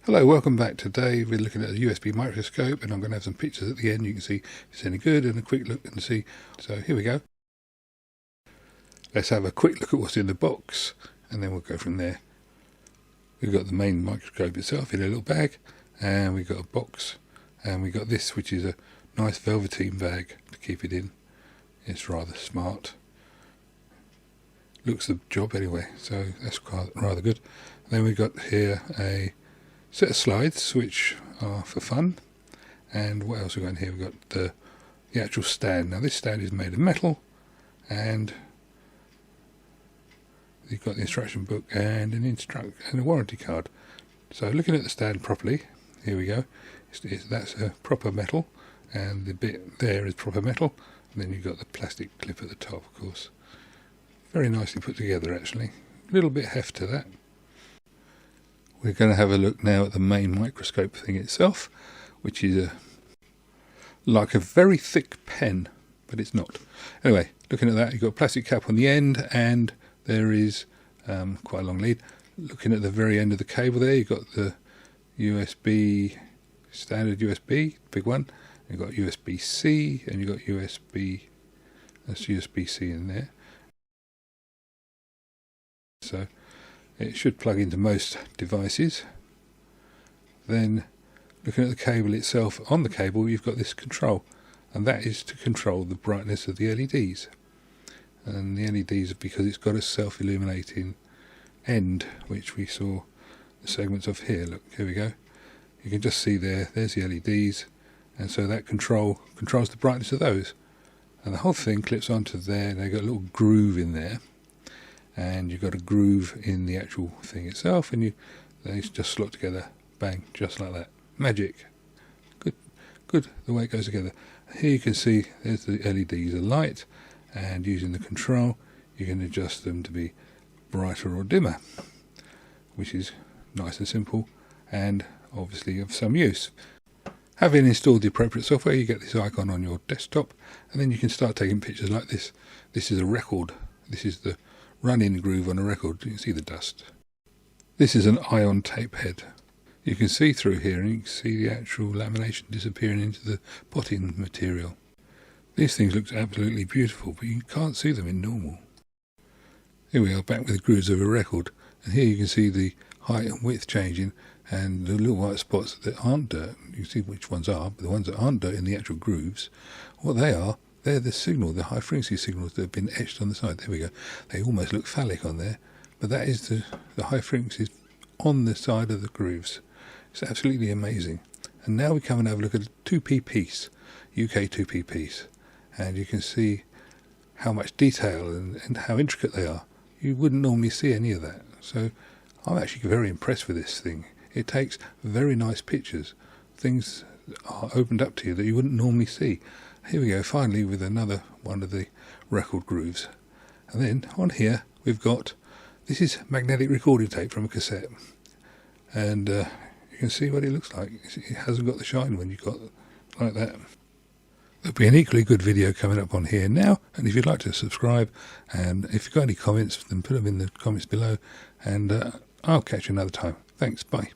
Hello, welcome back. Today we're looking at a USB microscope, and I'm going to have some pictures at the end. You can see if it's any good and a quick look and see. So here we go. Let's have a quick look at what's in the box and then we'll go from there. We've got the main microscope itself in a little bag, and we've got a box, and we've got this, which is a nice velveteen bag to keep it in. It's rather smart. Looks the job anyway, so that's quite rather good. And then we've got here a set of slides which are for fun, and what else we got in here? We've got the actual stand. Now this stand is made of metal, and you've got the instruction book and a warranty card. So looking at the stand properly, here we go. That's a proper metal, and the bit there is proper metal, and then you've got the plastic clip at the top, of course. Very nicely put together actually. A little bit heft to that. We're going to have a look now at the main microscope thing itself, which is like a very thick pen, but it's not. Anyway, looking at that, you've got a plastic cap on the end, and there is quite a long lead. Looking at the very end of the cable there, you've got the USB, standard USB, big one. You've got USB-C, and you've got that's USB-C in there. So it should plug into most devices. Then looking at the cable itself, on the cable you've got this control, and that is to control the brightness of the LEDs. And the LEDs, because it's got a self-illuminating end, which we saw the segments of here. Look, here we go. You can just see there's the LEDs, and so that controls the brightness of those. And the whole thing clips onto there, and they've got a little groove in there. And you've got a groove in the actual thing itself, and they just slot together, bang, just like that. Magic. Good, the way it goes together. Here you can see there's the LEDs are light, and using the control you can adjust them to be brighter or dimmer, which is nice and simple, and obviously of some use. Having installed the appropriate software, you get this icon on your desktop, and then you can start taking pictures like this. This is a record. This is the run-in groove on a record. You can see the dust. This is an ion tape head. You can see through here, and you can see the actual lamination disappearing into the potting material. These things look absolutely beautiful, but you can't see them in normal. Here we are, back with the grooves of a record, and here you can see the height and width changing, and the little white spots that aren't dirt. You can see which ones are, but the ones that aren't dirt in the actual grooves, what they are, they're the signal, the high frequency signals that have been etched on the side. There we go. They almost look phallic on there, but that is the high frequencies on the side of the grooves. It's absolutely amazing. And now we come and have a look at a 2p piece, UK 2p piece, and you can see how much detail and how intricate they are. You wouldn't normally see any of that. So I'm actually very impressed with this thing. It takes very nice pictures. Things are opened up to you that you wouldn't normally see. Here we go, finally, with another one of the record grooves. And then on here we've got, this is magnetic recording tape from a cassette, and you can see what it looks like. It hasn't got the shine when you've got like that. There'll be an equally good video coming up on here now, and if you'd like to subscribe, and if you've got any comments, then put them in the comments below, and I'll catch you another time. Thanks, bye.